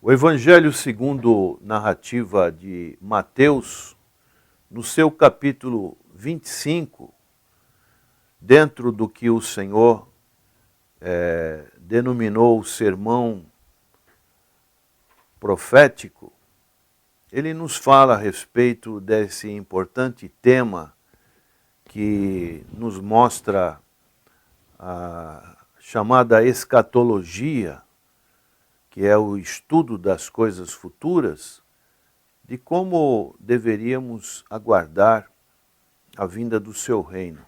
O Evangelho segundo narrativa de Mateus, no seu capítulo 25, dentro do que o Senhor denominou o sermão profético, ele nos fala a respeito desse importante tema que nos mostra a chamada escatologia, que é o estudo das coisas futuras, de como deveríamos aguardar a vinda do seu reino.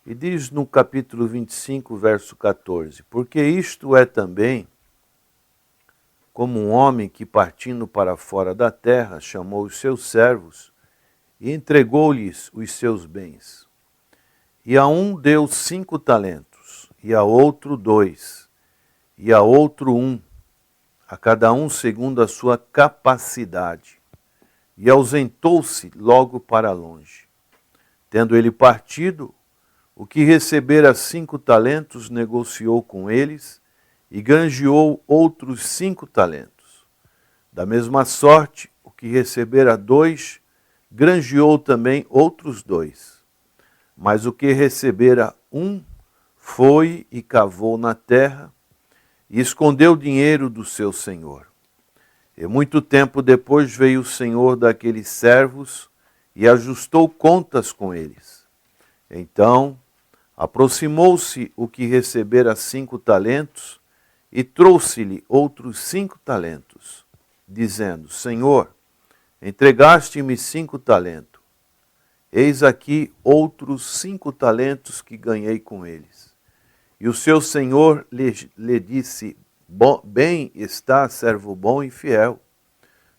E diz no capítulo 25, verso 14, porque isto é também como um homem que, partindo para fora da terra, chamou os seus servos e entregou-lhes os seus bens. E a um deu 5 talentos, e a outro 2, e a outro 1, a cada um segundo a sua capacidade. E ausentou-se logo para longe. Tendo ele partido, o que recebera 5 talentos negociou com eles e granjeou outros 5 talentos. Da mesma sorte, o que recebera 2, granjeou também outros 2. Mas o que recebera 1, foi e cavou na terra e escondeu o dinheiro do seu senhor. E muito tempo depois veio o senhor daqueles servos e ajustou contas com eles. Então aproximou-se o que recebera 5 talentos e trouxe-lhe outros 5 talentos, dizendo: Senhor, entregaste-me 5 talentos. Eis aqui outros 5 talentos que ganhei com eles. E o seu senhor lhe disse: Bem está, servo bom e fiel.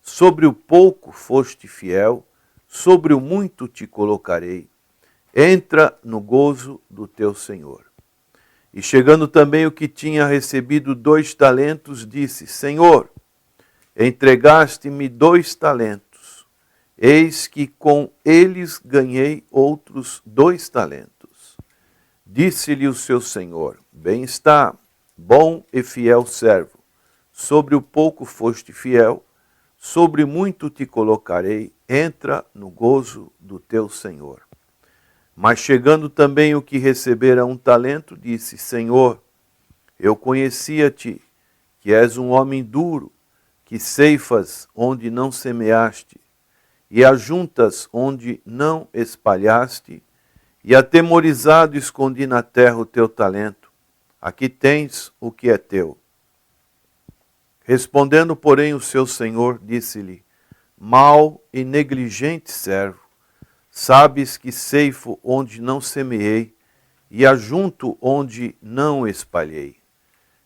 Sobre o pouco foste fiel, sobre o muito te colocarei. Entra no gozo do teu senhor. E chegando também o que tinha recebido 2 talentos, disse: Senhor, entregaste-me 2 talentos. Eis que com eles ganhei outros 2 talentos. Disse-lhe o seu senhor: Bem está, bom e fiel servo. Sobre o pouco foste fiel, sobre muito te colocarei. Entra no gozo do teu senhor. Mas chegando também o que recebera 1 talento, disse: Senhor, eu conhecia-te, que és um homem duro, que ceifas onde não semeaste, e ajuntas onde não espalhaste, e atemorizado escondi na terra o teu talento. Aqui tens o que é teu. Respondendo, porém, o seu senhor, disse-lhe: Mau e negligente servo, sabes que ceifo onde não semeei, e ajunto onde não espalhei.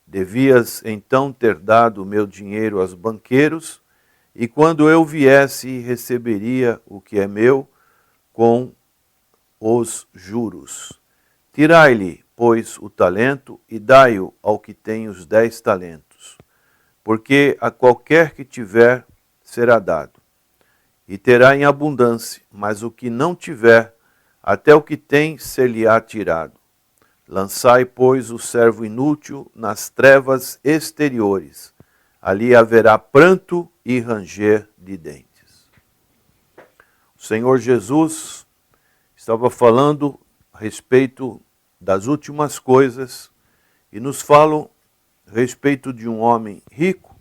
Devias então ter dado o meu dinheiro aos banqueiros, e quando eu viesse, receberia o que é meu com os juros. Tirai-lhe, pois, o talento e dai-o ao que tem os 10 talentos. Porque a qualquer que tiver, será dado, e terá em abundância, mas o que não tiver, até o que tem, ser-lhe-á tirado. Lançai, pois, o servo inútil nas trevas exteriores. Ali haverá pranto e ranger de dentes. O Senhor Jesus estava falando a respeito das últimas coisas e nos fala a respeito de um homem rico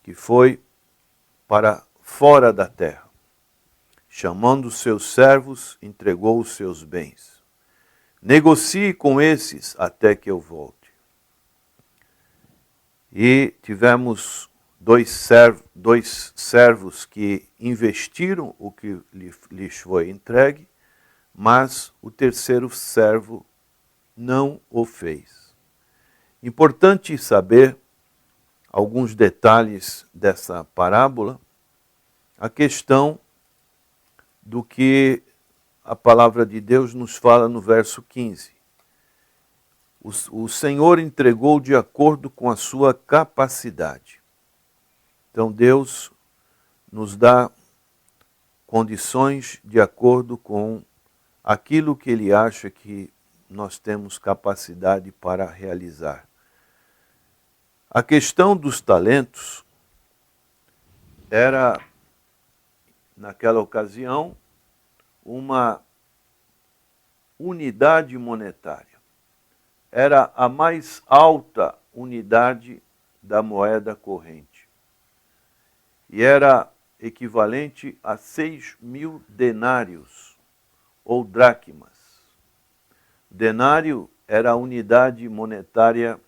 que foi para fora da terra. Chamando os seus servos, entregou os seus bens. Negocie com esses até que eu volte. E tivemos 2 servos que investiram o que lhes foi entregue, mas o terceiro servo não o fez. Importante saber alguns detalhes dessa parábola, a questão do que a palavra de Deus nos fala no verso 15. O Senhor entregou de acordo com a sua capacidade. Então Deus nos dá condições de acordo com aquilo que Ele acha que nós temos capacidade para realizar. A questão dos talentos era, naquela ocasião, uma unidade monetária. Era a mais alta unidade da moeda corrente. E era equivalente a 6.000 denários, ou dracmas. Denário era a unidade monetária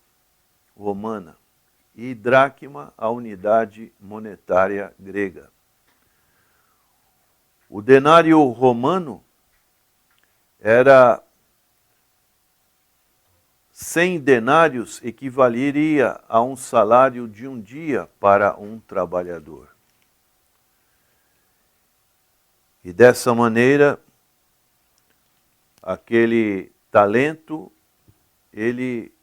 romana e dracma a unidade monetária grega. O denário romano era 100 denários equivaleria a um salário de um dia para um trabalhador. E dessa maneira, aquele talento, ele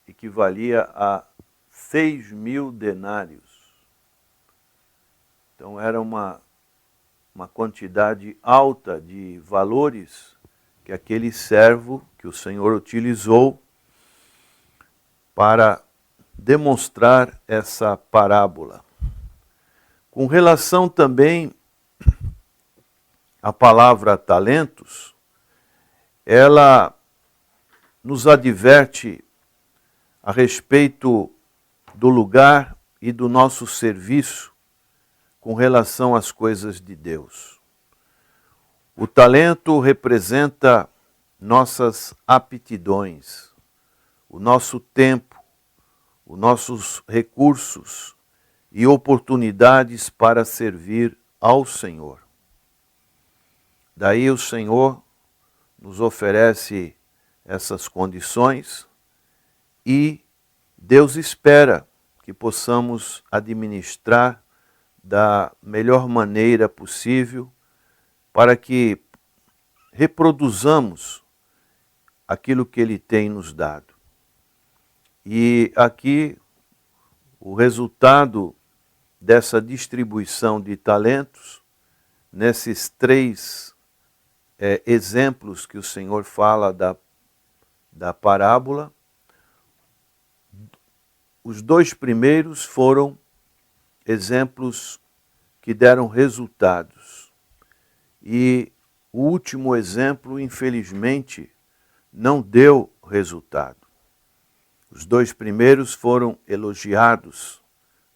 equivalia a 6.000 denários. Então era uma quantidade alta de valores que aquele servo que o Senhor utilizou para demonstrar essa parábola. Com relação também à palavra talentos, ela nos adverte a respeito do lugar e do nosso serviço com relação às coisas de Deus. O talento representa nossas aptidões, o nosso tempo, os nossos recursos e oportunidades para servir ao Senhor. Daí o Senhor nos oferece essas condições e Deus espera que possamos administrar da melhor maneira possível para que reproduzamos aquilo que Ele tem nos dado. E aqui o resultado dessa distribuição de talentos, nesses três exemplos que o Senhor fala da parábola, os dois primeiros foram exemplos que deram resultados. E o último exemplo, infelizmente, não deu resultado. Os dois primeiros foram elogiados,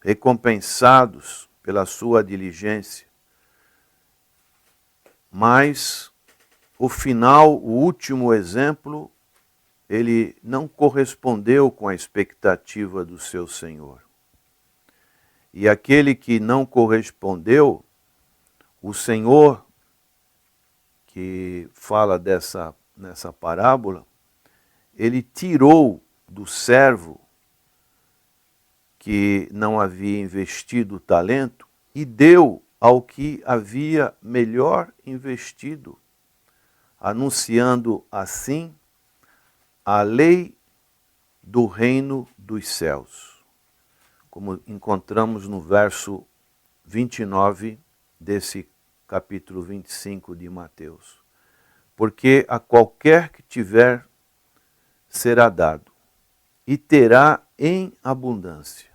recompensados pela sua diligência. Mas o final, o último exemplo, ele não correspondeu com a expectativa do seu Senhor. E aquele que não correspondeu, o Senhor, que fala nessa parábola, ele tirou do servo que não havia investido o talento e deu ao que havia melhor investido, anunciando assim a lei do reino dos céus, como encontramos no verso 29 desse capítulo 25 de Mateus. Porque a qualquer que tiver será dado, e terá em abundância.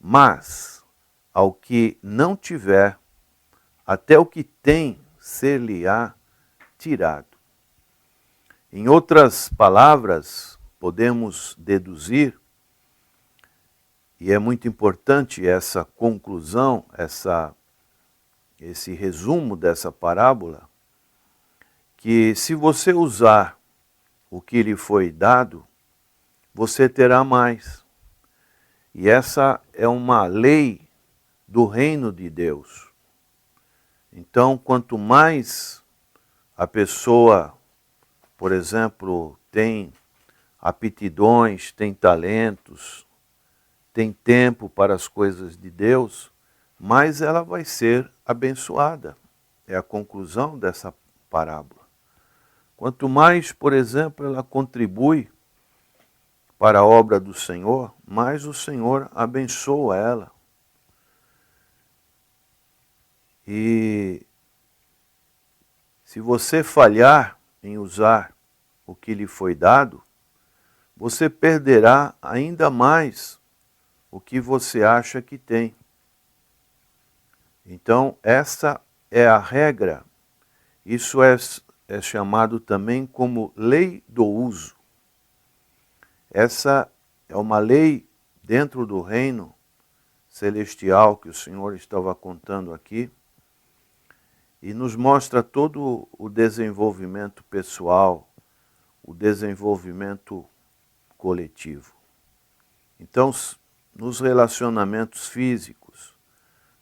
Mas ao que não tiver, até o que tem ser-lhe-á tirado. Em outras palavras, podemos deduzir, e é muito importante essa conclusão, esse resumo dessa parábola, que se você usar o que lhe foi dado, você terá mais. E essa é uma lei do reino de Deus. Então, quanto mais a pessoa, por exemplo, tem aptidões, tem talentos, tem tempo para as coisas de Deus, mais ela vai ser abençoada. É a conclusão dessa parábola. Quanto mais, por exemplo, ela contribui para a obra do Senhor, mais o Senhor abençoa ela. E se você falhar em usar o que lhe foi dado, você perderá ainda mais o que você acha que tem. Então, essa é a regra. Isso é chamado também como lei do uso. Essa é uma lei dentro do reino celestial que o Senhor estava contando aqui, e nos mostra todo o desenvolvimento pessoal, o desenvolvimento coletivo. Então, nos relacionamentos físicos,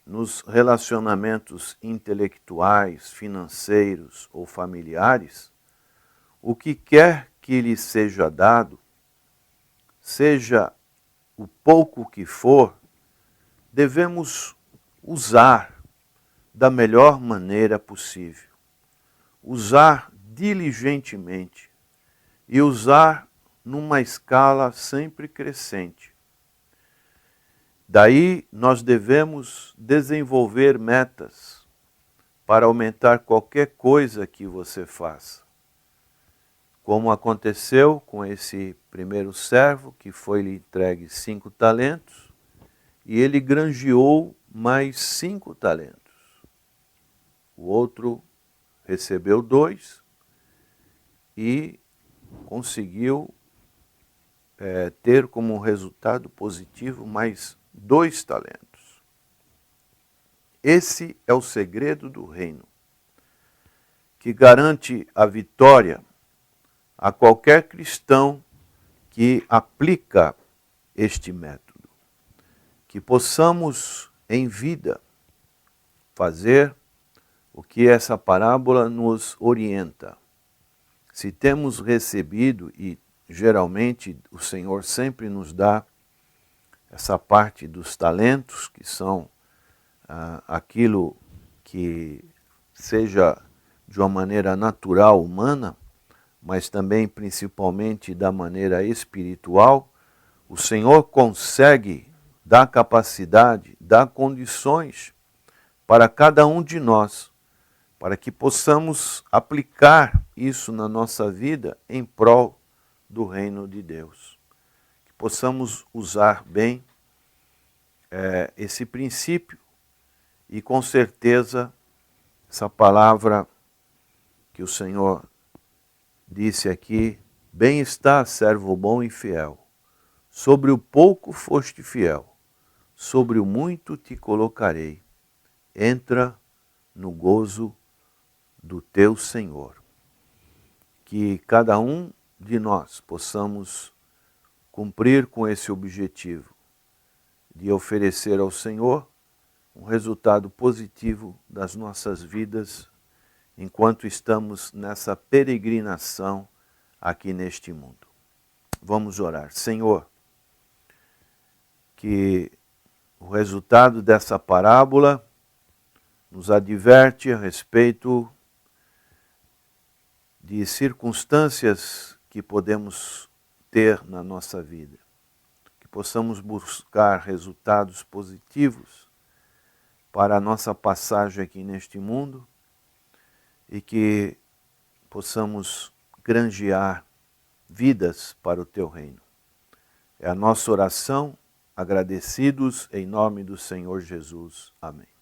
nos relacionamentos intelectuais, financeiros ou familiares, o que quer que lhe seja dado, seja o pouco que for, devemos usar da melhor maneira possível. Usar diligentemente e usar numa escala sempre crescente. Daí nós devemos desenvolver metas para aumentar qualquer coisa que você faça. Como aconteceu com esse primeiro servo, que foi-lhe entregue 5 talentos, e ele granjeou mais 5 talentos. O outro recebeu 2 e conseguiu ter como resultado positivo mais 2 talentos. Esse é o segredo do reino, que garante a vitória a qualquer cristão que aplica este método. Que possamos, em vida, fazer o que essa parábola nos orienta. Se temos recebido, e geralmente o Senhor sempre nos dá essa parte dos talentos, que são aquilo que seja de uma maneira natural, humana, mas também principalmente da maneira espiritual, o Senhor consegue dar capacidade, dar condições para cada um de nós, para que possamos aplicar isso na nossa vida em prol do reino de Deus. Que possamos usar bem esse princípio e, com certeza, essa palavra que o Senhor disse aqui: bem está, servo bom e fiel. Sobre o pouco foste fiel, sobre o muito te colocarei. Entra no gozo do teu Senhor. Que cada um de nós possamos cumprir com esse objetivo de oferecer ao Senhor um resultado positivo das nossas vidas enquanto estamos nessa peregrinação aqui neste mundo. Vamos orar. Senhor, que o resultado dessa parábola nos adverte a respeito de circunstâncias que podemos ter na nossa vida. Que possamos buscar resultados positivos para a nossa passagem aqui neste mundo e que possamos granjear vidas para o teu reino. É a nossa oração, agradecidos em nome do Senhor Jesus. Amém.